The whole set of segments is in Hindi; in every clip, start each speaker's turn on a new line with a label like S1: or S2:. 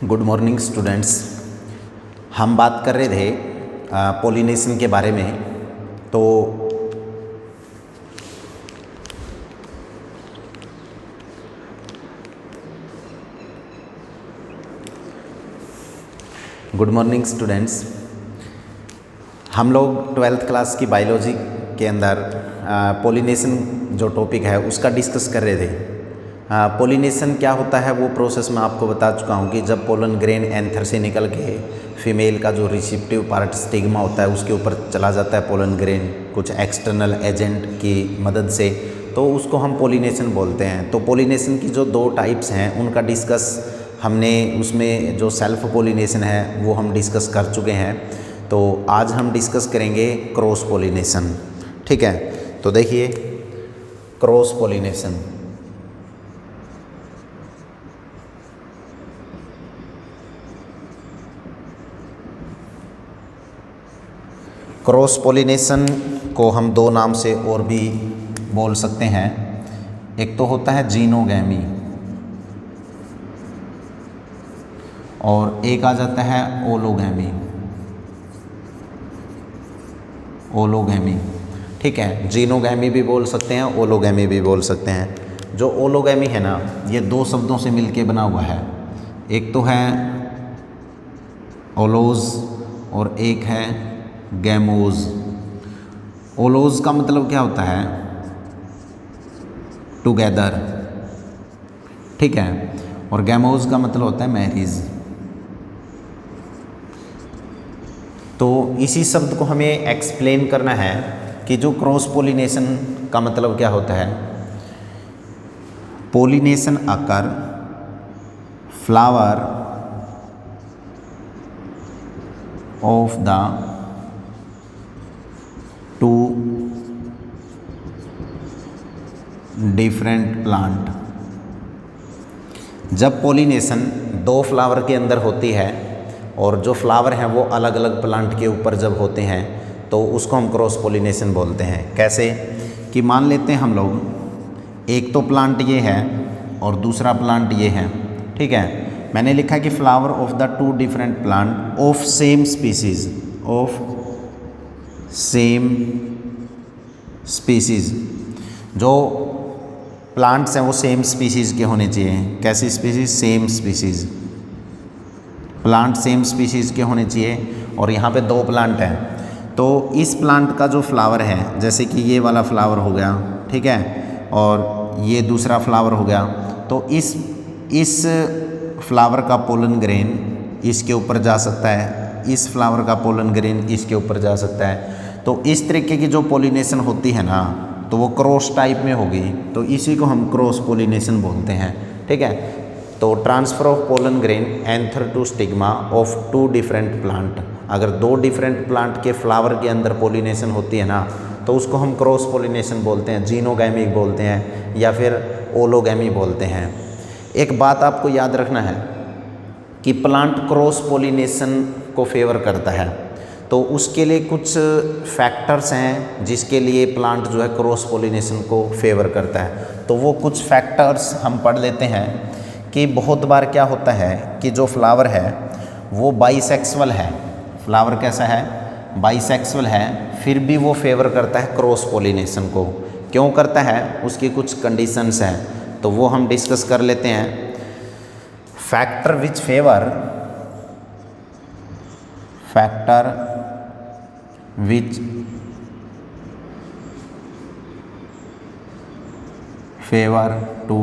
S1: Good morning students. हम बात कर रहे थे पोलिनेशन के बारे में। तो गुड मॉर्निंग स्टूडेंट्स, हम लोग 12th क्लास की बायोलॉजी के अंदर पोलिनेशन जो टॉपिक है उसका डिस्कस कर रहे थे। पोलिनेशन क्या होता है वो प्रोसेस मैं आपको बता चुका हूँ कि जब पोलन ग्रेन एंथर से निकल के फीमेल का जो रिसेप्टिव पार्ट स्टिग्मा होता है उसके ऊपर चला जाता है पोलन ग्रेन कुछ एक्सटर्नल एजेंट की मदद से, तो उसको हम पोलिनेशन बोलते हैं। तो पोलिनेशन की जो दो टाइप्स हैं उनका डिस्कस हमने उसमें जो सेल्फ पोलिनेशन है वो हम डिस्कस कर चुके हैं। तो आज हम डिस्कस करेंगे क्रॉस पोलिनेशन। ठीक है, तो देखिए क्रॉस पोलिनेशन। क्रॉस पोलिनेशन को हम दो नाम से और भी बोल सकते हैं। एक तो होता है जीनोगैमी और एक आ जाता है ओलोगैमी। ओलोगैमी, ठीक है, जीनोगैमी भी बोल सकते हैं, ओलोगैमी भी बोल सकते हैं। जो ओलोगैमी है ना, ये दो शब्दों से मिलके बना हुआ है। एक तो है ओलोज और एक है गैमोज। ओलोज का मतलब क्या होता है? टुगेदर, ठीक है, और गैमोज का मतलब होता है मैरिज। तो इसी शब्द को हमें एक्सप्लेन करना है कि जो क्रॉस पोलिनेशन का मतलब क्या होता है। Pollination occur flower of the two different plant. जब पोलिनेशन दो फ्लावर के अंदर होती है और जो फ्लावर हैं वो अलग अलग प्लांट के ऊपर जब होते हैं तो उसको हम क्रॉस पोलिनेशन बोलते हैं। कैसे कि मान लेते हैं हम लोग एक तो प्लांट ये है और दूसरा प्लांट ये है, ठीक है। मैंने लिखा है कि flower of the two different plant of same species, of same species. जो प्लांट्स हैं वो सेम स्पीसीज के होने चाहिए। कैसी species? Same species. Plant same species के होने चाहिए। और यहाँ पे दो प्लांट हैं तो इस प्लांट का जो फ्लावर है, जैसे कि ये वाला फ्लावर हो गया, ठीक है, और ये दूसरा फ्लावर हो गया, तो इस फ्लावर का पोलन ग्रेन इसके ऊपर जा सकता है, इस फ्लावर का पोलन ग्रेन इसके ऊपर जा सकता है। तो इस तरीके की जो पोलिनेशन होती है ना, तो वो क्रॉस टाइप में होगी, तो इसी को हम क्रॉस पोलिनेशन बोलते हैं। ठीक है, तो transfer of pollen grain anther to stigma of two different plant. अगर दो डिफरेंट प्लांट के फ्लावर के अंदर पोलिनेशन होती है ना, तो उसको हम क्रॉस पोलिनेशन बोलते हैं, जीनोगैमी बोलते हैं या फिर ओलोगैमी बोलते हैं। एक बात आपको याद रखना है कि प्लांट क्रॉस पोलिनेशन को फेवर करता है, तो उसके लिए कुछ फैक्टर्स हैं जिसके लिए प्लांट जो है क्रॉस पोलिनेशन को फेवर करता है। तो वो कुछ फैक्टर्स हम पढ़ लेते हैं कि बहुत बार क्या होता है कि जो फ्लावर है वो बाइसेक्सुअल है। फ्लावर कैसा है? बाइसेक्सुअल है, फिर भी वो फेवर करता है क्रॉस पोलिनेशन को। क्यों करता है? उसकी कुछ कंडीशंस हैं, तो वो हम डिस्कस कर लेते हैं। Factor which favour, factor which favour to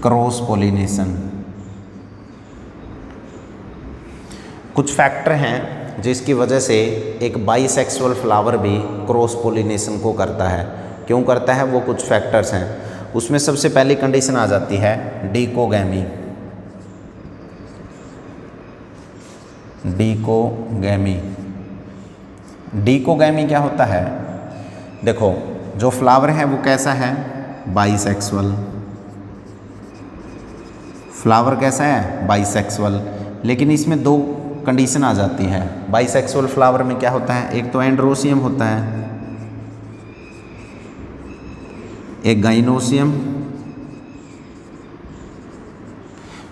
S1: cross pollination. कुछ फैक्टर हैं जिसकी वजह से एक बाइसेक्सुअल फ्लावर भी क्रॉस पोलिनेशन को करता है। क्यों करता है? वो कुछ फैक्टर्स हैं। उसमें सबसे पहली कंडीशन आ जाती है डिकोगैमी। डिकोगैमी, डिकोगैमी क्या होता है? देखो, जो फ्लावर है वो कैसा है? बाइसेक्सुअल। फ्लावर कैसा है? बाइसेक्सुअल। लेकिन इसमें दो कंडीशन आ जाती है। बाइसेक्सुअल फ्लावर में क्या होता है? एक तो एंड्रोसियम होता है, एक गाइनोसियम।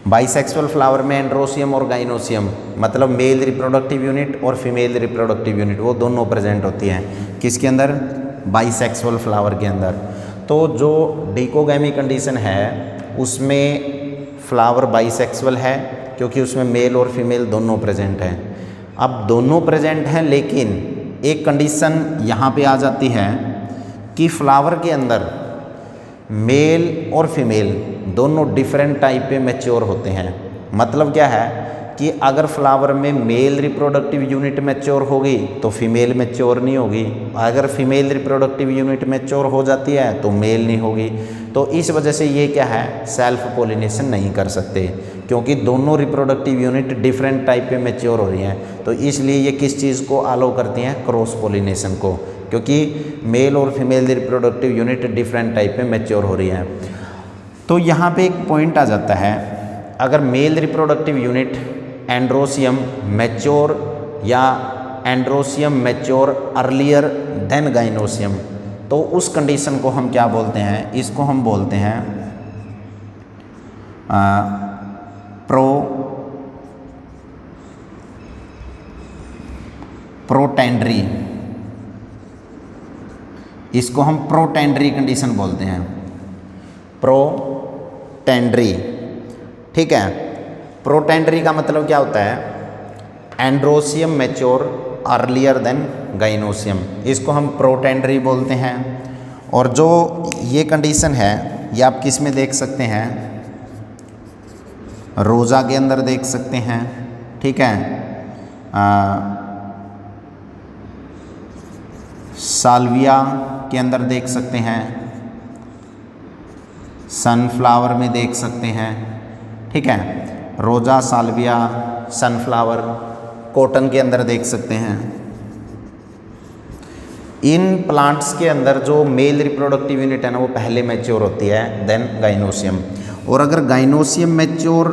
S1: बाइसेक्सुअल फ्लावर में एंड्रोसियम और गाइनोसियम मतलब मेल रिप्रोडक्टिव यूनिट और फीमेल रिप्रोडक्टिव यूनिट वो दोनों प्रेजेंट होती हैं किसके अंदर, बाइसेक्सुअल फ्लावर के अंदर। तो जो डिकोगैमी कंडीशन है उसमें फ्लावर बाइसेक्सुअल है क्योंकि उसमें मेल और फीमेल दोनों प्रेजेंट हैं। अब दोनों प्रेजेंट हैं लेकिन एक कंडीशन यहाँ पे आ जाती है कि फ्लावर के अंदर मेल और फीमेल दोनों डिफरेंट टाइप पे मैच्योर होते हैं। मतलब क्या है कि अगर फ्लावर में मेल रिप्रोडक्टिव यूनिट मैच्योर होगी तो फीमेल मैच्योर नहीं होगी, अगर फीमेल रिप्रोडक्टिव यूनिट मैच्योर हो जाती है तो मेल नहीं होगी। तो इस वजह से ये क्या है, सेल्फ पोलिनेशन नहीं कर सकते क्योंकि दोनों रिप्रोडक्टिव यूनिट डिफरेंट टाइप पे मैच्योर हो रही हैं। तो इसलिए ये किस चीज़ को अलाउ करती हैं, क्रॉस पोलिनेशन को, क्योंकि मेल और female reproductive unit different type पे मैच्योर हो रही हैं। तो यहाँ पे एक पॉइंट आ जाता है, अगर male reproductive unit androecium mature या androecium mature earlier then gynoecium, तो उस कंडीशन को हम क्या बोलते हैं, इसको हम बोलते हैं प्रोटेंडरी। इसको हम प्रोटेंडरी कंडीशन बोलते हैं, प्रोटेंडरी। ठीक है, प्रोटेंडरी का मतलब क्या होता है, androecium mature earlier then gynoecium, इसको हम प्रोटेंडरी बोलते हैं। और जो ये कंडीशन है ये आप किस में देख सकते हैं, रोज़ा के अंदर देख सकते हैं। ठीक है, साल्विया के अंदर देख सकते हैं, सनफ्लावर में देख सकते हैं। ठीक है, रोज़ा, साल्विया, सनफ्लावर, कॉटन के अंदर देख सकते हैं। इन प्लांट्स के अंदर जो मेल रिप्रोडक्टिव यूनिट है ना वो पहले मैच्योर होती है देन गाइनोसियम। और अगर gynoecium mature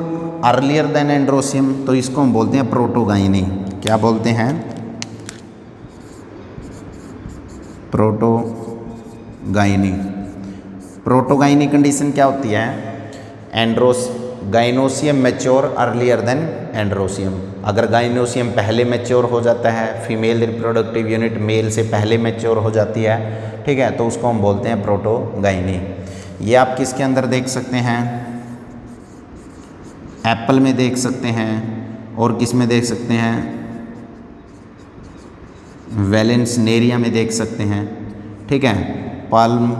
S1: earlier than androecium तो इसको हम बोलते हैं प्रोटोगाइनी। क्या बोलते हैं, प्रोटोगाइनी। प्रोटोगाइनी कंडीशन क्या होती है, gynoecium mature earlier than androecium. अगर गाइनोसियम पहले मैच्योर हो जाता है, फीमेल रिप्रोडक्टिव यूनिट मेल से पहले मैच्योर हो जाती है, ठीक है, तो उसको हम बोलते हैं प्रोटोगाइनी। ये आप किसके अंदर देख सकते हैं, एप्पल में देख सकते हैं, और किस में देख सकते हैं, वेलेंसनेरिया में देख सकते हैं। ठीक है, पाल्म,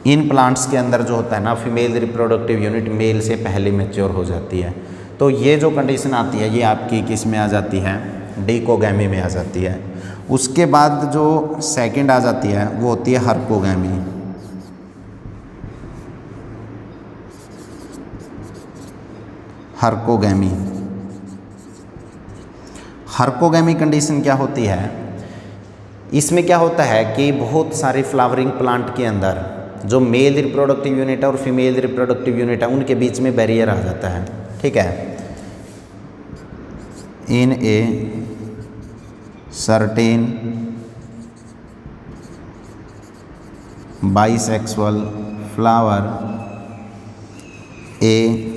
S1: इन प्लांट्स के अंदर जो होता है ना फीमेल रिप्रोडक्टिव यूनिट मेल से पहले मैच्योर हो जाती है। तो ये जो कंडीशन आती है ये आपकी किस में आ जाती है, डिकोगैमी में आ जाती है। उसके बाद जो सेकंड आ जाती है वो होती है हर्कोगैमी। हर्कोगैमी, हर्कोगैमी कंडीशन क्या होती है, इसमें क्या होता है कि बहुत सारे फ्लावरिंग प्लांट के अंदर जो मेल रिप्रोडक्टिव यूनिट है और फीमेल रिप्रोडक्टिव यूनिट है उनके बीच में बैरियर आ जाता है। ठीक है, in a certain bisexual flower a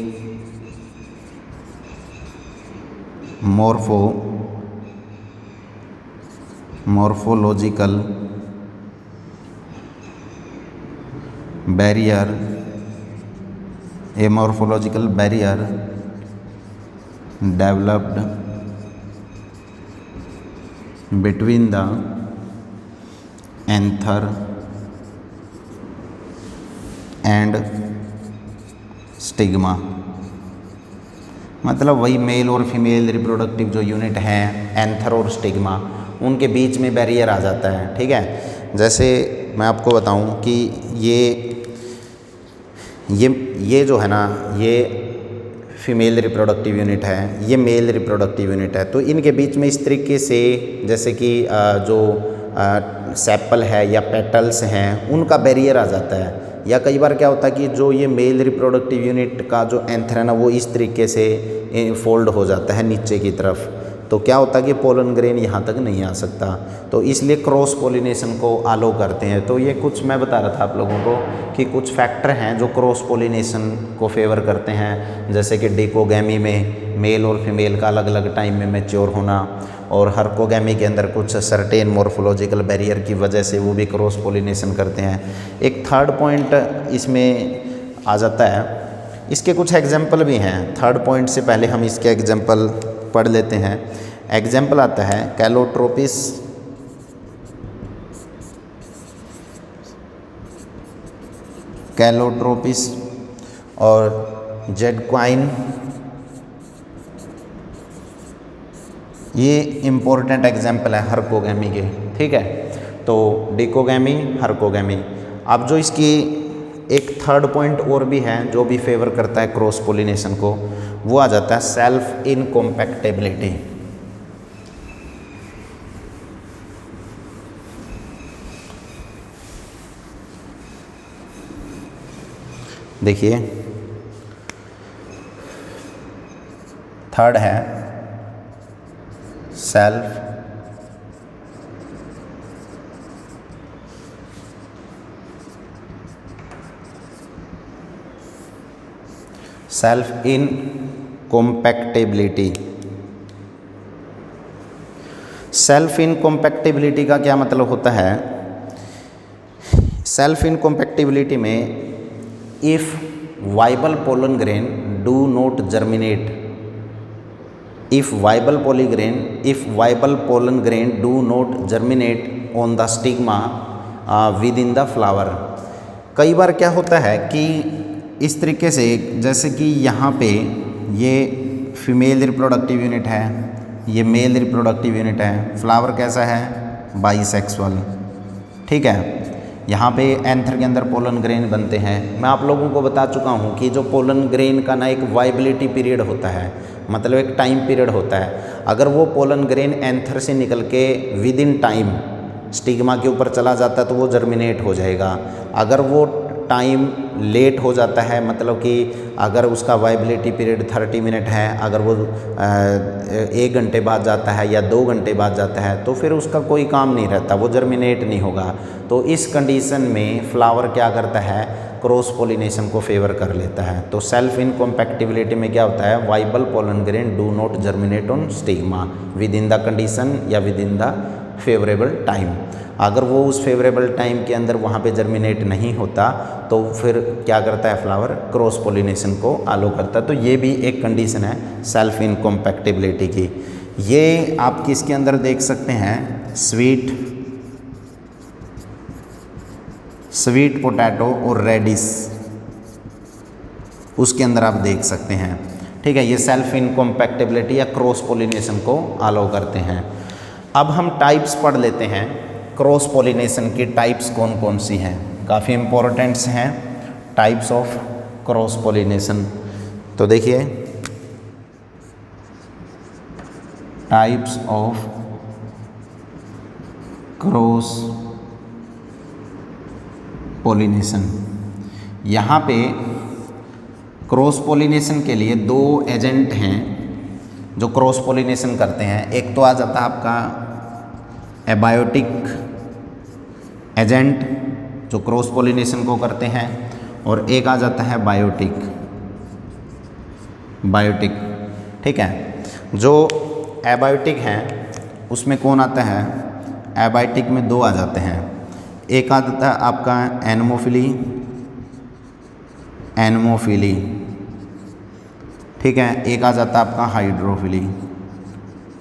S1: morphological barrier, a morphological barrier developed between the anther and stigma. मतलब वही मेल और फीमेल रिप्रोडक्टिव जो यूनिट हैं एंथर और स्टिग्मा उनके बीच में बैरियर आ जाता है। ठीक है, जैसे मैं आपको बताऊं कि ये जो है ना ये फीमेल रिप्रोडक्टिव यूनिट है, ये मेल रिप्रोडक्टिव यूनिट है, तो इनके बीच में इस तरीके से जैसे कि जो सेपल है या पेटल्स हैं उनका बैरियर आ जाता है। या कई बार क्या होता है कि जो ये मेल रिप्रोडक्टिव यूनिट का जो एंथर है ना वो इस तरीके से फोल्ड हो जाता है नीचे की तरफ, तो क्या होता है कि पोलन ग्रेन यहाँ तक नहीं आ सकता, तो इसलिए क्रॉस पोलिनेशन को अलो करते हैं। तो ये कुछ मैं बता रहा था आप लोगों को कि कुछ फैक्टर हैं जो क्रॉस पोलिनेशन को फेवर करते हैं, जैसे कि डिकोगैमी में मेल और फीमेल का अलग अलग टाइम में मैच्योर होना, और हर्कोगैमी के अंदर कुछ सर्टेन मॉर्फोलॉजिकल बैरियर की वजह से वो भी क्रॉस पोलिनेशन करते हैं। एक थर्ड पॉइंट इसमें आ जाता है, इसके कुछ एग्जाम्पल भी हैं। थर्ड पॉइंट से पहले हम इसके एग्जाम्पल पढ़ लेते हैं। एग्जाम्पल आता है कैलोट्रोपिस, कैलोट्रोपिस और जेडक्वाइन। ये इम्पोर्टेंट एग्जाम्पल है हर्कोगैमी के, ठीक है। तो डिकोगैमी, हर्कोगैमी। अब जो इसकी एक थर्ड पॉइंट और भी है जो भी फेवर करता है क्रॉस पोलिनेशन को, वो आ जाता है सेल्फ इनकॉम्पैक्टेबिलिटी। देखिए थर्ड है सेल्फ इनकॉम्पैक्टेबिलिटी। सेल्फ इनकॉम्पैक्टेबिलिटी का क्या मतलब होता है? सेल्फ इनकॉम्पैक्टेबिलिटी में if viable pollen grain do not germinate, if viable pollen grain do not germinate on the stigma within the flower। कई बार क्या होता है कि इस तरीके से, जैसे कि यहाँ पे ये फीमेल रिप्रोडक्टिव यूनिट है, ये मेल रिप्रोडक्टिव यूनिट है, फ्लावर कैसा है? बाइसेक्सुअल, ठीक है। यहाँ पे एंथर के अंदर पोलन ग्रेन बनते हैं। मैं आप लोगों को बता चुका हूँ कि जो पोलन ग्रेन का ना एक वाइबिलिटी पीरियड होता है, मतलब एक टाइम पीरियड होता है। अगर वो पोलन ग्रेन एंथर से निकल के विद इन टाइम स्टिग्मा के ऊपर चला जाता है तो वो जर्मिनेट हो जाएगा। अगर वो टाइम लेट हो जाता है, मतलब कि अगर उसका वाइबिलिटी पीरियड 30 मिनट है, अगर वो 1 घंटे बाद जाता है या 2 घंटे बाद जाता है तो फिर उसका कोई काम नहीं रहता, वो जर्मिनेट नहीं होगा। तो इस कंडीशन में फ्लावर क्या करता है? क्रॉस पोलिनेशन को फेवर कर लेता है। तो सेल्फ इनकॉम्पैक्टेबिलिटी में क्या होता है? Viable pollen grain do not germinate on stigma within the condition या within the favourable time. अगर वो उस फेवरेबल टाइम के अंदर वहाँ पे जर्मिनेट नहीं होता तो फिर क्या करता है फ्लावर? क्रॉस पोलिनेशन को अलो करता है। तो ये भी एक कंडीशन है सेल्फ इनकॉम्पैक्टेबिलिटी की। ये आप किसके अंदर देख सकते हैं? स्वीट पोटैटो और रेडिस, उसके अंदर आप देख सकते हैं, ठीक है। ये सेल्फ इनकॉम्पैक्टेबिलिटी या क्रॉस पोलिनेशन को अलो करते हैं। अब हम टाइप्स पढ़ लेते हैं। क्रॉस पोलिनेशन की टाइप्स कौन कौन सी हैं? काफ़ी इंपॉर्टेंट्स हैं टाइप्स ऑफ क्रॉस पोलिनेशन। तो देखिए टाइप्स ऑफ क्रॉस पोलिनेशन। यहाँ पे क्रॉस पोलिनेशन के लिए 2 एजेंट हैं जो क्रॉस पोलिनेशन करते हैं। एक तो आ जाता है आपका एबायोटिक एजेंट जो क्रॉस पोलिनेशन को करते हैं, और एक आ जाता है बायोटिक, ठीक है। जो एबायोटिक हैं उसमें कौन आता है? एबायोटिक में 2 आ जाते हैं। एक आ जाता है आपका एनमोफिली, ठीक है। एक आ जाता है आपका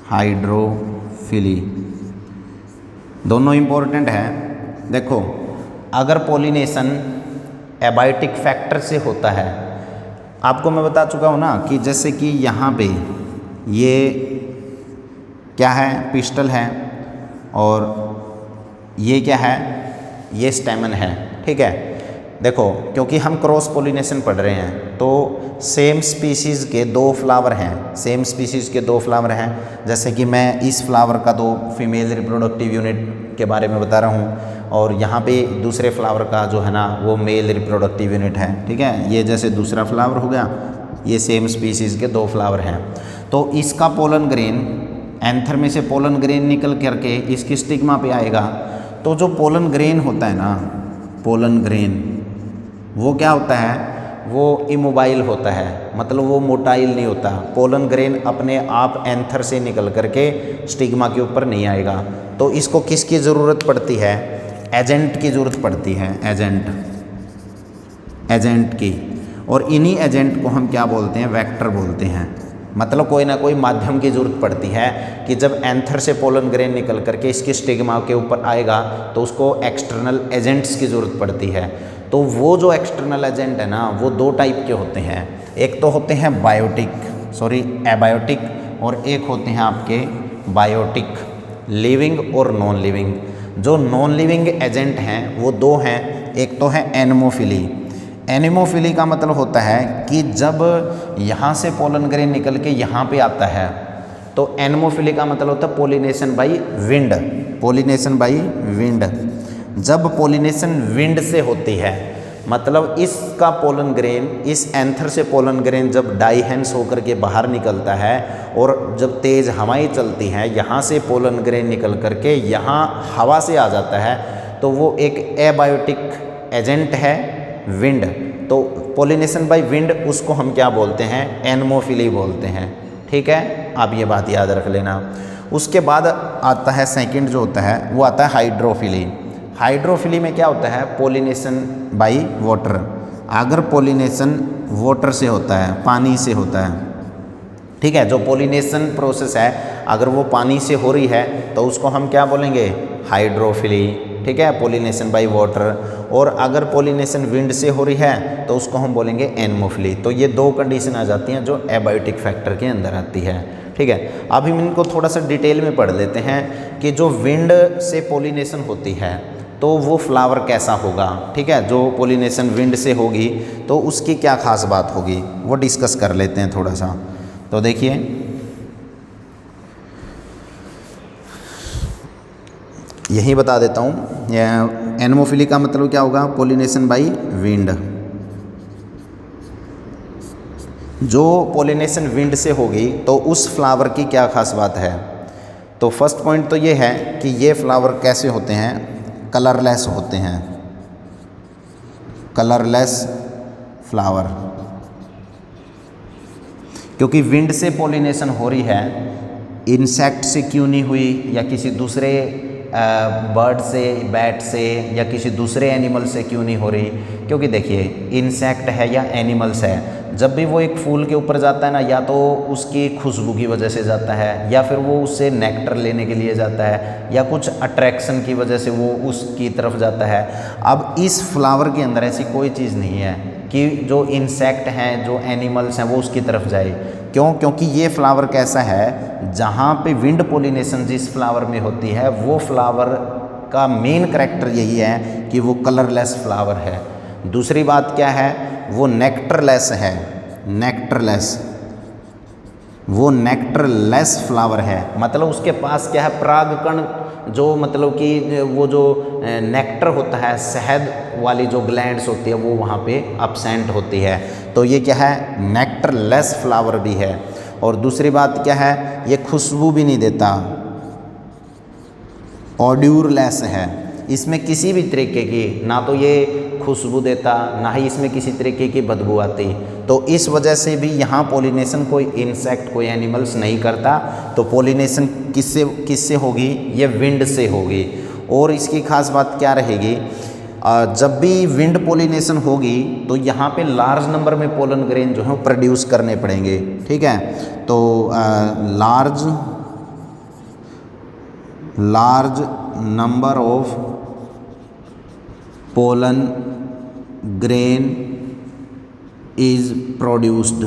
S1: हाइड्रोफिली। दोनों इम्पोर्टेंट है। देखो अगर पोलिनेशन एबायोटिक फैक्टर से होता है, आपको मैं बता चुका हूँ ना कि जैसे कि यहाँ पे ये क्या है? पिस्टल है, और ये क्या है? ये स्टेमन है, ठीक है। देखो क्योंकि हम क्रॉस पोलिनेशन पढ़ रहे हैं तो सेम स्पीशीज़ के 2 फ्लावर हैं, जैसे कि मैं इस फ्लावर का 2 फीमेल रिप्रोडक्टिव यूनिट के बारे में बता रहा हूँ, और यहाँ पे दूसरे फ्लावर का जो है ना वो मेल रिप्रोडक्टिव यूनिट है, ठीक है। ये जैसे दूसरा फ्लावर हो गया, ये सेम स्पीशीज़ के 2 फ्लावर हैं। तो इसका पोलन ग्रेन एंथर में से पोलन ग्रेन निकल करके इसकी स्टिग्मा पे आएगा। तो जो पोलन ग्रेन होता है ना, पोलन ग्रेन वो क्या होता है, वो इमोबाइल होता है, मतलब वो मोटाइल नहीं होता। पोलन ग्रेन अपने आप एंथर से निकल करके स्टिग्मा के ऊपर नहीं आएगा। तो इसको किसकी ज़रूरत पड़ती है, एजेंट की ज़रूरत पड़ती है, एजेंट की। और इन्हीं एजेंट को हम क्या बोलते हैं, वेक्टर बोलते हैं। मतलब कोई ना कोई माध्यम की ज़रूरत पड़ती है कि जब एंथर से पोलन ग्रेन निकल करके इसकी स्टिग्मा के ऊपर आएगा तो उसको एक्सटर्नल एजेंट्स की ज़रूरत पड़ती है। तो वो जो एक्सटर्नल एजेंट है ना, वो दो टाइप के होते हैं। एक तो होते हैं एबायोटिक, और एक होते हैं आपके बायोटिक, लिविंग और नॉन लिविंग। जो नॉन लिविंग एजेंट हैं वो दो हैं। एक तो है एनेमोफिली। एनेमोफिली का मतलब होता है कि जब यहाँ से पोलन ग्रेन निकल के यहाँ पे आता है तो एनेमोफिली का मतलब होता है pollination by wind, pollination by wind. जब पोलिनेशन विंड से होती है, मतलब इसका पोलन ग्रेन, इस एंथर से पोलन ग्रेन जब डाइहेंस होकर के बाहर निकलता है और जब तेज़ हवाएं चलती हैं, यहाँ से पोलन ग्रेन निकल करके यहाँ हवा से आ जाता है, तो वो एक एबायोटिक एजेंट है, विंड। तो पोलिनेशन बाय विंड उसको हम क्या बोलते हैं, एनेमोफिली बोलते हैं। ठीक है, आप ये बात याद रख लेना। उसके बाद आता है सेकंड जो होता है वो आता है हाइड्रोफिली। हाइड्रोफिली में क्या होता है, पोलिनेशन बाय वाटर। अगर पोलिनेशन वाटर से होता है, पानी से होता है, ठीक है, जो पोलिनेशन प्रोसेस है अगर वो पानी से हो रही है तो उसको हम क्या बोलेंगे, हाइड्रोफिली। ठीक है, पोलिनेशन बाय वाटर। और अगर पोलिनेशन विंड से हो रही है तो उसको हम बोलेंगे एनेमोफिली। तो ये दो कंडीशन आ जाती हैं जो एबायोटिक फैक्टर के अंदर आती है। ठीक है, अभी हम इनको थोड़ा सा डिटेल में पढ़ लेते हैं कि जो विंड से पोलिनेशन होती है तो वो फ्लावर कैसा होगा। ठीक है, जो पोलिनेशन विंड से होगी तो उसकी क्या खास बात होगी वो डिस्कस कर लेते हैं थोड़ा सा। तो देखिए, यही बता देता हूँ। एनेमोफिली का मतलब क्या होगा, पोलिनेशन बाय विंड। जो पोलिनेशन विंड से होगी तो उस फ्लावर की क्या खास बात है। तो फर्स्ट पॉइंट तो ये है कि ये फ्लावर कैसे होते हैं, कलरलेस होते हैं, कलरलेस फ्लावर। क्योंकि विंड से पोलिनेशन हो रही है, इंसेक्ट से क्यों नहीं हुई या किसी दूसरे बर्ड से, बैट से या किसी दूसरे एनिमल से क्यों नहीं हो रही। क्योंकि देखिए, इंसेक्ट है या एनिमल्स है, जब भी वो एक फूल के ऊपर जाता है ना, या तो उसकी खुशबू की वजह से जाता है, या फिर वो उससे नेक्टर लेने के लिए जाता है, या कुछ अट्रैक्शन की वजह से वो उसकी तरफ जाता है। अब इस फ्लावर के अंदर ऐसी कोई चीज़ नहीं है कि जो इंसेक्ट हैं, जो एनिमल्स हैं, वो उसकी तरफ जाए। क्यों? क्योंकि ये फ्लावर कैसा है, जहाँ पे विंड पोलिनेशन जिस फ्लावर में होती है वो फ्लावर का मेन करैक्टर यही है कि वो कलरलेस फ्लावर है। दूसरी बात क्या है, वो नेक्टरलेस है, नेक्टरलेस, वो नेक्टरलेस फ्लावर है। मतलब उसके पास क्या है, परागकण, जो मतलब कि वो जो नेक्टर होता है, शहद वाली जो ग्लैंड्स होती है वो वहाँ पे अपसेंट होती है। तो ये क्या है, नेक्टरलेस फ्लावर भी है। और दूसरी बात क्या है, ये खुशबू भी नहीं देता, ऑड्यूरलेस है। इसमें किसी भी तरीके की ना तो ये खुशबू देता, ना ही इसमें किसी तरीके की बदबू आती। तो इस वजह से भी यहाँ पोलिनेशन कोई इंसेक्ट, कोई एनिमल्स नहीं करता। तो पोलिनेशन किससे होगी, ये विंड से होगी। और इसकी खास बात क्या रहेगी, जब भी विंड पोलिनेशन होगी तो यहाँ पे लार्ज नंबर में पोलन ग्रेन जो है प्रोड्यूस करने पड़ेंगे। ठीक है, तो large number of pollen grain is produced.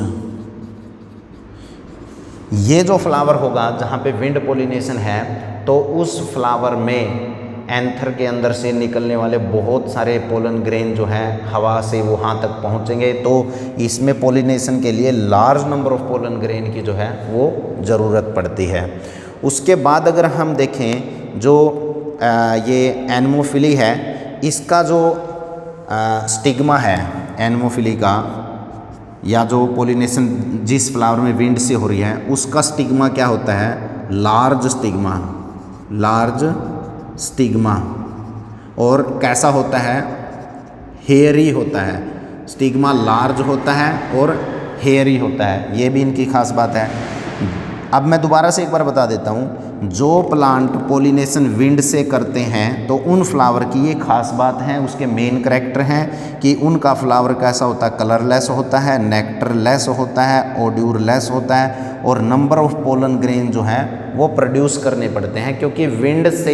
S1: ये जो फ्लावर होगा जहाँ पे विंड पोलिनेशन है तो उस फ्लावर में एंथर के अंदर से निकलने वाले बहुत सारे पोलन ग्रेन जो हैं हवा से वहाँ तक पहुँचेंगे। तो इसमें पोलिनेशन के लिए large number of pollen grain की जो है वो ज़रूरत पड़ती है। उसके बाद अगर हम देखें जो ये एनेमोफिली है, इसका जो स्टिग्मा है एनेमोफिली का, या जो पोलिनेशन जिस फ्लावर में विंड से हो रही है उसका स्टिग्मा क्या होता है, लार्ज स्टिग्मा, लार्ज स्टिग्मा। और कैसा होता है, हेयरी होता है, स्टिग्मा लार्ज होता है और हेयरी होता है, ये भी इनकी खास बात है। अब मैं दोबारा से एक बार बता देता हूँ, जो प्लांट पोलिनेशन विंड से करते हैं तो उन फ्लावर की ये खास बात है, उसके मेन करैक्टर हैं कि उनका फ्लावर कैसा होता है, कलरलेस होता है, नेक्टरलेस होता है, ओड्यूरलेस होता है, और नंबर ऑफ पोलन ग्रेन जो है वो प्रोड्यूस करने पड़ते हैं, क्योंकि विंड से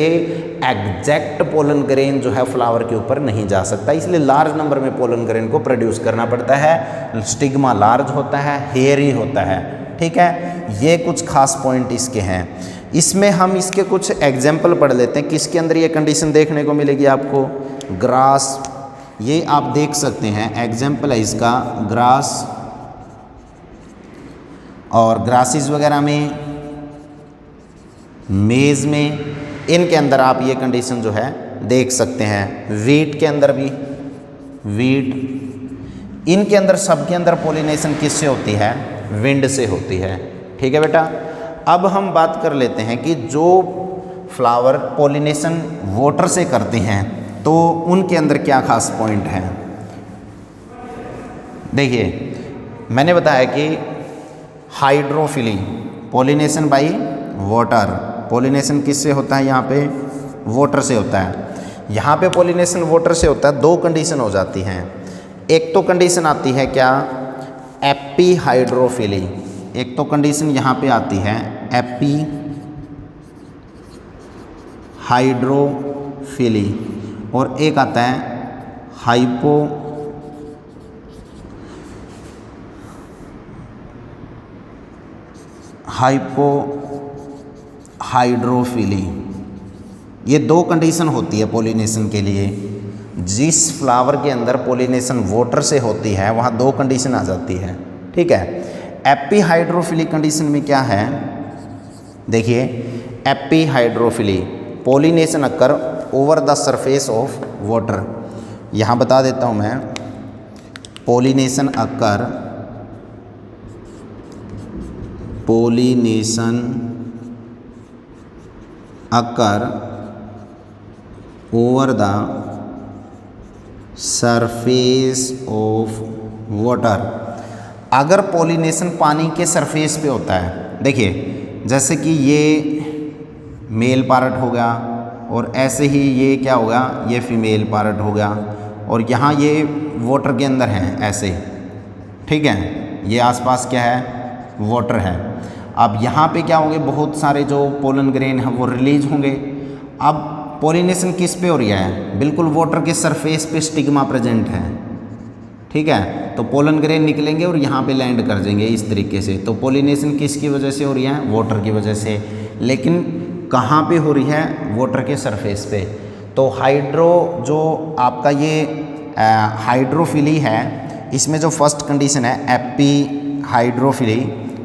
S1: एग्जैक्ट पोलन ग्रेन जो है फ्लावर के ऊपर नहीं जा सकता, इसलिए लार्ज नंबर में पोलन ग्रेन को प्रोड्यूस करना पड़ता है। स्टिग्मा लार्ज होता है, हेयरी होता है, ठीक है। ये कुछ खास पॉइंट इसके हैं। इसमें हम इसके कुछ एग्जाम्पल पढ़ लेते हैं, किसके अंदर ये कंडीशन देखने को मिलेगी आपको। ग्रास, ये आप देख सकते हैं, एग्जाम्पल है इसका ग्रास और ग्रासिस वगैरह में, मेज में, इनके अंदर आप ये कंडीशन जो है देख सकते हैं। वीट के अंदर भी, वीट, इनके अंदर सबके अंदर पोलिनेशन किससे होती है, विंड से होती है, ठीक है बेटा। अब हम बात कर लेते हैं कि जो फ्लावर पोलिनेशन वाटर से करते हैं तो उनके अंदर क्या खास पॉइंट हैं। देखिए मैंने बताया कि hydrophily, pollination by water, pollination किससे होता है, यहाँ पे वाटर से होता है। यहाँ पे पोलिनेशन वाटर से होता है, दो कंडीशन हो जाती हैं। एक तो कंडीशन आती है क्या, एपी हाइड्रोफिली, एक तो कंडीशन यहाँ पे आती है एपी हाइड्रोफिली, और एक आता है हाइपो हाइड्रोफिली। ये दो कंडीशन होती है पोलिनेशन के लिए। जिस फ्लावर के अंदर पोलिनेशन वाटर से होती है वहाँ दो कंडीशन आ जाती है, ठीक है। एपी हाइड्रोफिली कंडीशन में क्या है, देखिए AP hydrophily, pollination occur over the surface of water. यहाँ बता देता हूँ मैं, pollination occur, pollination occur over the surface of water. अगर पोलिनेशन पानी के सरफेस पे होता है, देखिए जैसे कि ये मेल पार्ट हो गया और ऐसे ही ये क्या होगा, ये फीमेल पार्ट हो गया, और यहाँ ये वाटर के अंदर है ऐसे, ठीक है। ये आसपास क्या है, वाटर है। अब यहाँ पे क्या होंगे, बहुत सारे जो पोलन ग्रेन हैं वो रिलीज होंगे। अब पोलिनेशन किस पे हो रही है, बिल्कुल वाटर के सरफेस पे स्टिग्मा प्रेजेंट है, ठीक है। तो पोलन ग्रेन निकलेंगे और यहाँ पे लैंड कर जाएंगे इस तरीके से। तो पोलिनेशन किसकी वजह से हो रही है, वाटर की वजह से। लेकिन कहाँ पे हो रही है, वाटर के सरफेस पे। तो जो आपका ये हाइड्रोफिली है, इसमें जो फर्स्ट कंडीशन है एपी हाइड्रोफिली,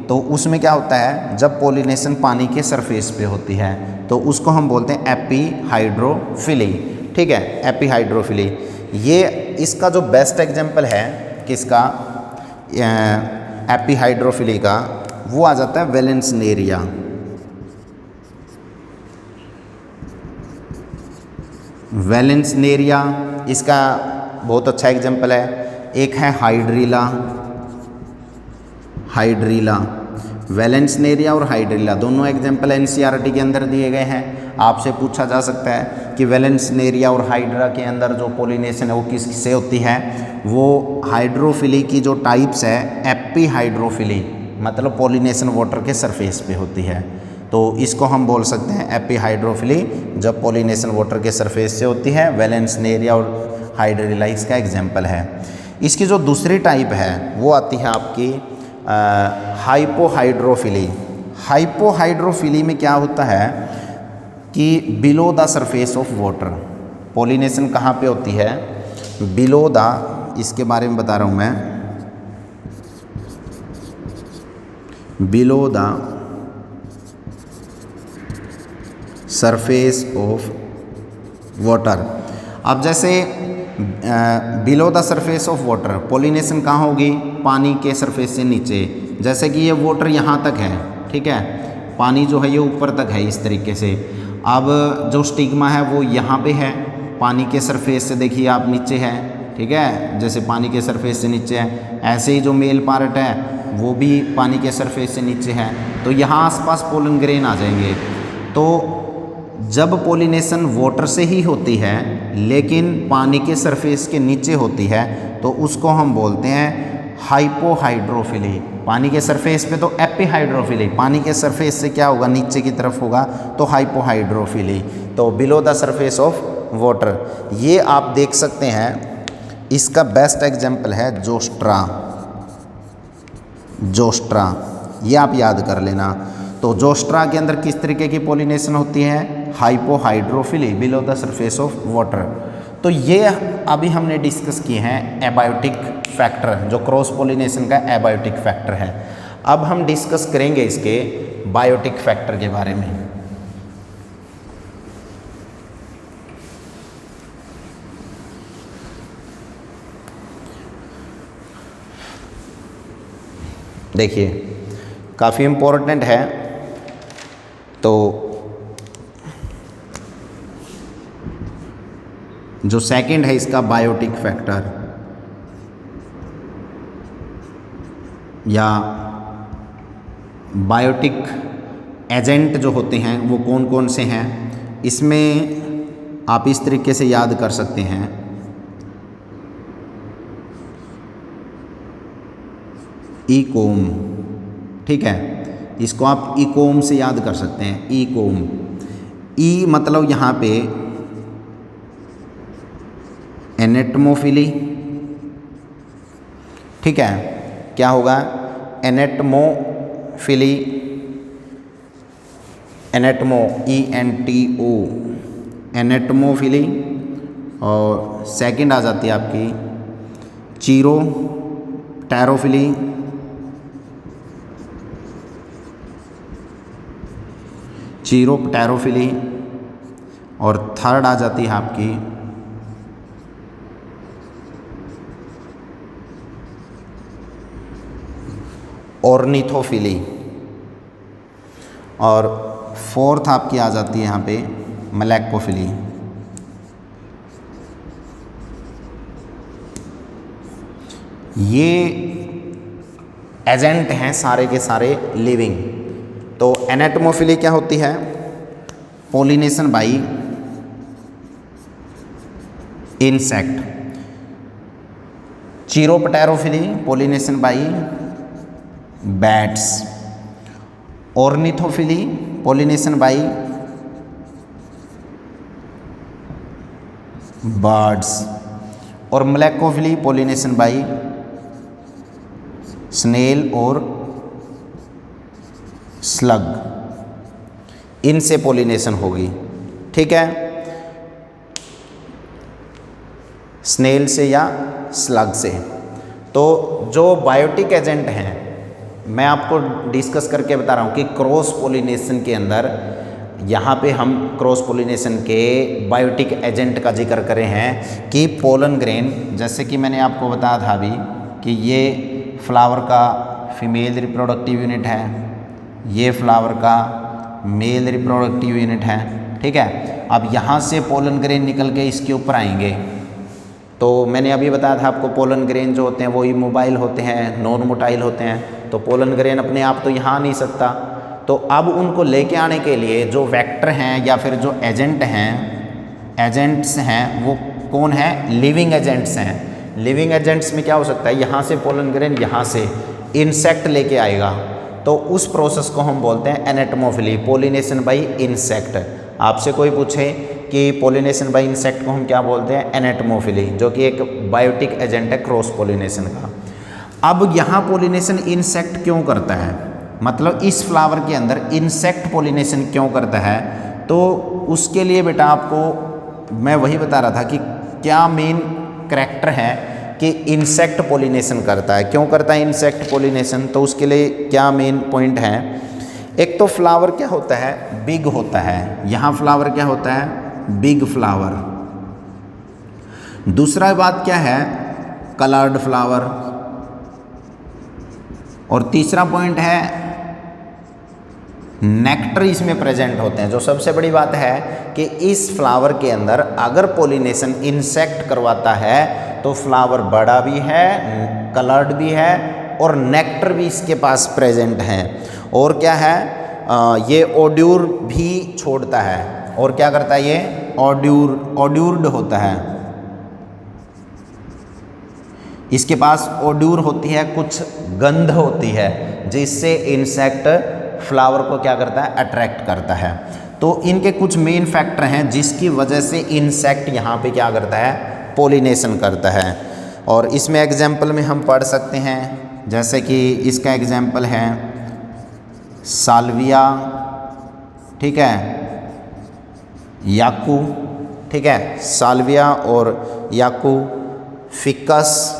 S1: तो उसमें क्या होता है, जब पोलिनेशन पानी के सरफेस पे होती है तो उसको हम बोलते हैं एपी हाइड्रोफिली, ठीक है, एपी हाइड्रोफिली। ये इसका जो बेस्ट एग्जांपल है किसका, एपी हाइड्रोफिली का, वो आ जाता है वेलेंसनेरिया। वेलेंसनेरिया इसका बहुत अच्छा एग्जांपल है। एक है हाइड्रीला, वेलेंसनेरिया और हाइड्रीला दोनों एग्जांपल एनसीईआरटी के अंदर दिए गए हैं। आपसे पूछा जा सकता है कि वेलेंसनेरिया और हाइड्रा के अंदर जो पोलिनेशन है वो किससे होती है। वो हाइड्रोफिली की जो टाइप्स है, एपी हाइड्रोफिली, मतलब पोलिनेशन वाटर के सरफेस पे होती है, तो इसको हम बोल सकते हैं एपी हाइड्रोफिली, जब पोलिनेशन वाटर के सरफेस से होती है। वेलेंसनेरिया और हाइड्रीला इसका एग्जाम्पल है। इसकी जो दूसरी टाइप है वो आती है आपकी हाइपोहाइड्रोफिली। हाइपोहाइड्रोफिली में क्या होता है कि below the surface of water, pollination कहाँ पे होती है, बिलो द, इसके बारे में बता रहा हूँ मैं, below the surface of water. अब जैसे below the surface of water, pollination कहाँ होगी, पानी के सरफेस से नीचे। जैसे कि ये वाटर यहाँ तक है, ठीक है, पानी जो है ये ऊपर तक है इस तरीके से। अब जो स्टिग्मा है वो यहाँ पे है, पानी के सरफेस से देखिए आप नीचे है, ठीक है, जैसे पानी के सरफेस से नीचे है, ऐसे ही जो मेल पार्ट है वो भी पानी के सरफेस से नीचे है। तो यहाँ आसपास पोलन ग्रेन आ जाएंगे। तो जब पोलिनेशन वाटर से ही होती है लेकिन पानी के सरफेस के नीचे होती है तो उसको हम बोलते हैं हाइपोहाइड्रोफिली। पानी के सरफेस पे तो एपिहाइड्रोफिली, पानी के सरफेस से क्या होगा, नीचे की तरफ होगा, तो हाइपोहाइड्रोफिली, तो below the surface of water. ये आप देख सकते हैं, इसका बेस्ट एग्जाम्पल है जोस्ट्रा। जोस्ट्रा ये आप याद कर लेना। तो जोस्ट्रा के अंदर किस तरीके की पोलिनेशन होती है, hypohydrophily, below the surface of water. तो ये अभी हमने डिस्कस किए हैं एबायोटिक फैक्टर, जो क्रॉस पोलिनेशन का एबायोटिक फैक्टर है। अब हम डिस्कस करेंगे इसके बायोटिक फैक्टर के बारे में। देखिए काफ़ी इम्पोर्टेंट है। तो जो सेकंड है इसका बायोटिक फैक्टर या बायोटिक एजेंट जो होते हैं वो कौन कौन से हैं, इसमें आप इस तरीके से याद कर सकते हैं। ईकोम, ठीक है, इसको आप ईकोम से याद कर सकते हैं। ईकोम, ई मतलब यहाँ पे एनेटमोफिली, ठीक है, क्या होगा, एनेटमोफिली, एनेटमो ENTO, एनेटमोफिली। और सेकंड आ जाती है आपकी चीरोप्टेरोफिली, चीरोप्टेरोफिली। और थर्ड आ जाती है आपकी ऑर्निथोफिली। और फोर्थ आपकी आ जाती है यहाँ पे मलैकोफिली। ये एजेंट हैं सारे के सारे लिविंग। तो एनेटमोफिली क्या होती है, pollination by insect. Chiropterophily, pollination by bats. Ornithophily, pollination by birds. और मलैकोफिली, पोलिनेशन बाई स्नेल और स्लग। इनसे पोलिनेशन होगी, ठीक है, स्नेल से या स्लग से। तो जो बायोटिक एजेंट हैं मैं आपको डिस्कस करके बता रहा हूँ कि क्रॉस पोलिनेशन के अंदर यहाँ पे हम क्रॉस पोलिनेशन के बायोटिक एजेंट का जिक्र करे हैं कि पोलन ग्रेन, जैसे कि मैंने आपको बताया था अभी कि ये फ्लावर का फीमेल रिप्रोडक्टिव यूनिट है, ये फ्लावर का मेल रिप्रोडक्टिव यूनिट है, ठीक है। अब यहाँ से पोलन ग्रेन निकल के इसके ऊपर आएंगे। तो मैंने अभी बताया था आपको पोलन ग्रेन जो होते हैं वो इमोबाइल होते हैं, नॉन मोटाइल होते हैं। तो पोलन ग्रेन अपने आप तो यहाँ आ नहीं सकता। तो अब उनको लेके आने के लिए जो वेक्टर हैं या फिर जो एजेंट हैं, एजेंट्स हैं, वो कौन है, लिविंग एजेंट्स हैं। लिविंग एजेंट्स में क्या हो सकता है, यहाँ से पोलन ग्रेन, यहाँ से इंसेक्ट लेके आएगा। तो उस प्रोसेस को हम बोलते हैं एनेटमोफिली, पोलिनेशन बाई इंसेक्ट। आपसे कोई पूछे कि पोलिनेशन बाई इंसेक्ट को हम क्या बोलते हैं, एनेटमोफिली, जो कि एक बायोटिक एजेंट है क्रॉस पोलिनेशन का। अब यहाँ पोलिनेशन इंसेक्ट क्यों करता है, मतलब इस फ्लावर के अंदर इंसेक्ट पोलिनेशन क्यों करता है, तो उसके लिए बेटा आपको मैं वही बता रहा था कि क्या मेन करैक्टर है कि इंसेक्ट पोलिनेशन करता है। क्यों करता है इंसेक्ट पोलिनेशन, तो उसके लिए क्या मेन पॉइंट है। एक तो फ्लावर क्या होता है, बिग होता है। यहाँ फ्लावर क्या होता है, बिग फ्लावर। दूसरा बात क्या है, कलर्ड फ्लावर। और तीसरा पॉइंट है नेक्टर इसमें प्रेजेंट होते हैं। जो सबसे बड़ी बात है कि इस फ्लावर के अंदर अगर पोलिनेशन इंसेक्ट करवाता है तो फ्लावर बड़ा भी है, कलर्ड भी है और नेक्टर भी इसके पास प्रेजेंट है। और क्या है, ये ओड्यूर भी छोड़ता है। और क्या करता है, ये ओड्यूर्ड होता है। इसके पास ओड्यूर होती है, कुछ गंध होती है जिससे इंसेक्ट फ्लावर को क्या करता है, अट्रैक्ट करता है। तो इनके कुछ मेन फैक्टर हैं जिसकी वजह से इंसेक्ट यहाँ पे क्या करता है, पोलिनेशन करता है। और इसमें एग्जाम्पल में हम पढ़ सकते हैं, जैसे कि इसका एग्जाम्पल है साल्विया, ठीक है, याकू, ठीक है, साल्विया और याकू, फिकस,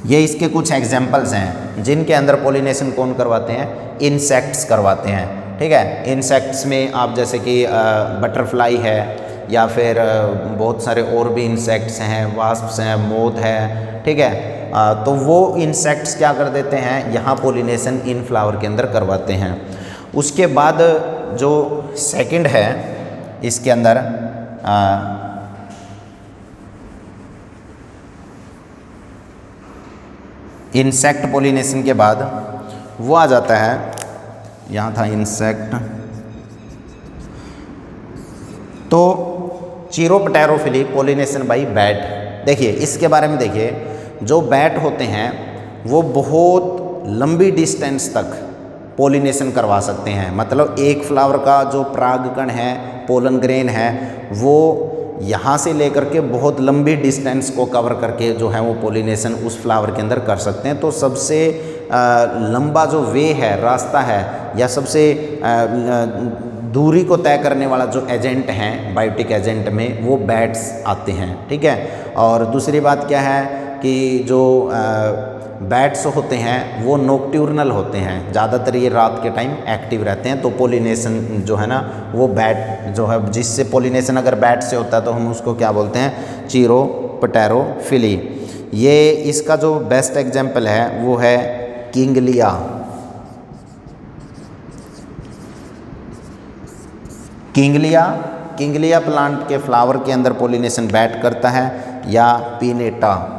S1: ये इसके कुछ एग्जाम्पल्स हैं जिनके अंदर पोलिनेशन कौन करवाते हैं, इंसेक्ट्स करवाते हैं। ठीक है, इंसेक्ट्स में आप जैसे कि बटरफ्लाई है या फिर बहुत सारे और भी इंसेक्ट्स हैं, वास्प्स हैं, मोथ है, ठीक है, तो वो इंसेक्ट्स क्या कर देते हैं, यहाँ पोलिनेशन इन फ्लावर के अंदर करवाते हैं। उसके बाद जो सेकंड है इसके अंदर इंसेक्ट पोलिनेशन के बाद वो आ जाता है, यहाँ था इंसेक्ट, तो चिरोपटेरोफिली पोलिनेशन बाई बैट। देखिए इसके बारे में देखिए, जो बैट होते हैं वो बहुत लंबी डिस्टेंस तक पोलिनेशन करवा सकते हैं। मतलब एक फ्लावर का जो परागकण है, पोलन ग्रेन है, वो यहाँ से लेकर के बहुत लंबी डिस्टेंस को कवर करके जो है वो पोलिनेशन उस फ्लावर के अंदर कर सकते हैं। तो सबसे लंबा जो वे है, रास्ता है, या सबसे दूरी को तय करने वाला जो एजेंट हैं बायोटिक एजेंट में, वो बैट्स आते हैं। ठीक है, और दूसरी बात क्या है कि जो बैट्स होते हैं वो नोक्ट्यूर्नल होते हैं, ज़्यादातर ये रात के टाइम एक्टिव रहते हैं। तो पोलिनेशन जो है ना, वो बैट जो है, जिससे पोलिनेशन अगर बैट से होता है तो हम उसको क्या बोलते हैं, चिरोपटेरोफिली। ये इसका जो बेस्ट एग्जाम्पल है वो है किंगलिया। किंगलिया प्लांट के फ्लावर के अंदर पोलिनेशन बैट करता है, या पिनेटा।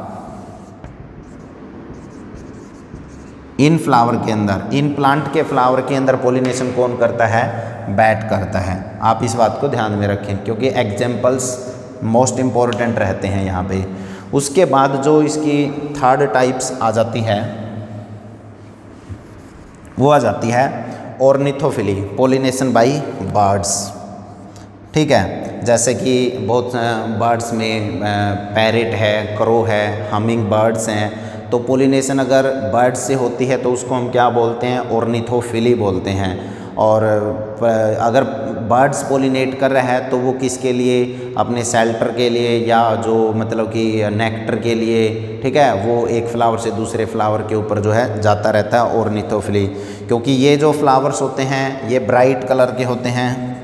S1: इन फ्लावर के अंदर, इन प्लांट के फ्लावर के अंदर पोलिनेशन कौन करता है, बैट करता है। आप इस बात को ध्यान में रखें क्योंकि एग्जाम्पल्स मोस्ट इम्पॉर्टेंट रहते हैं यहाँ पे। उसके बाद जो इसकी थर्ड टाइप्स आ जाती है वो आ जाती है ऑर्निथोफिली, पोलिनेशन बाई बर्ड्स। ठीक है, जैसे कि बहुत बर्ड्स में पैरेट है, क्रो है, हमिंग बर्ड्स हैं। तो पोलिनेशन अगर बर्ड्स से होती है तो उसको हम क्या बोलते हैं, ऑर्निथोफिली बोलते हैं। और अगर बर्ड्स पोलिनेट कर रहा है तो वो किसके लिए, अपने शेल्टर के लिए, या जो मतलब कि नेक्टर के लिए। ठीक है, वो एक फ्लावर से दूसरे फ्लावर के ऊपर जो है जाता रहता है, ऑर्निथोफिली। क्योंकि ये जो फ्लावर्स होते हैं ये ब्राइट कलर के होते हैं,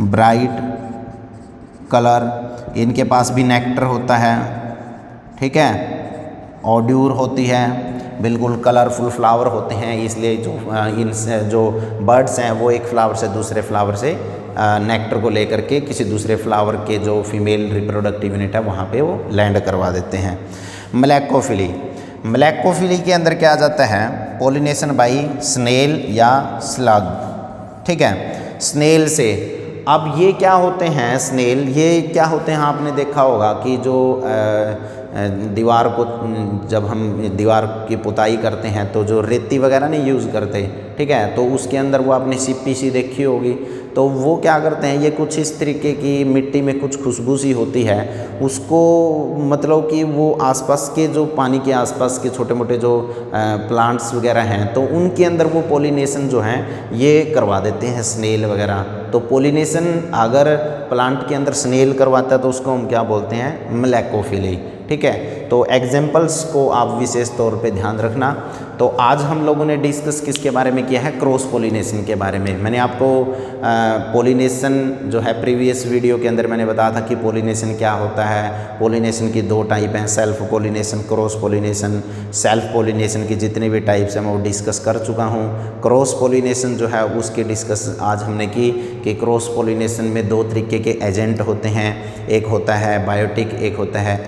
S1: ब्राइट कलर, इनके पास भी नेक्टर होता है। ठीक है, ऑड्यूर होती है, बिल्कुल कलरफुल फ्लावर होते हैं। इसलिए जो बर्ड्स हैं वो एक फ्लावर से दूसरे फ्लावर से नेक्टर को लेकर के किसी दूसरे फ्लावर के जो फीमेल रिप्रोडक्टिव यूनिट है वहाँ पे वो लैंड करवा देते हैं। मलैकोफिली के अंदर क्या आ जाता है, पोलिनेशन बाई स्नेल या स्लग। ठीक है, स्नेल से। अब ये क्या होते हैं, स्नेल ये क्या होते हैं, आपने देखा होगा कि जो दीवार को, जब हम दीवार की पुताई करते हैं तो जो रेती वगैरह नहीं यूज़ करते, ठीक है, तो उसके अंदर वो आपने सिप्पी सी देखी होगी। तो वो क्या करते हैं, ये कुछ इस तरीके की मिट्टी में कुछ खुशबू सी होती है, उसको मतलब कि वो आसपास के जो पानी के आसपास के छोटे मोटे जो प्लांट्स वगैरह हैं तो उनके अंदर वो पोलिनेशन जो हैं ये करवा देते हैं स्नेल वगैरह। तो पोलिनेशन अगर प्लांट के अंदर स्नेल करवाता है तो उसको हम क्या बोलते हैं, मलैकोफिली। ठीक है, तो एग्जाम्पल्स को आप विशेष तौर पे ध्यान रखना। तो आज हम लोगों ने डिस्कस किसके बारे में किया है, क्रॉस पोलिनेशन के बारे में। मैंने आपको पोलिनेशन जो है प्रीवियस वीडियो के अंदर मैंने बताया था कि पोलिनेशन क्या होता है। पोलिनेशन की 2 टाइप हैं, self pollination, cross pollination. Self pollination की जितने भी टाइप्स हैं मैं वो डिस्कस कर चुका हूँ। क्रॉस पोलिनेशन जो है उसकी डिस्कस आज हमने की कि क्रॉस पोलिनेशन में 2 तरीके के एजेंट होते हैं, एक होता है बायोटिक, एक होता है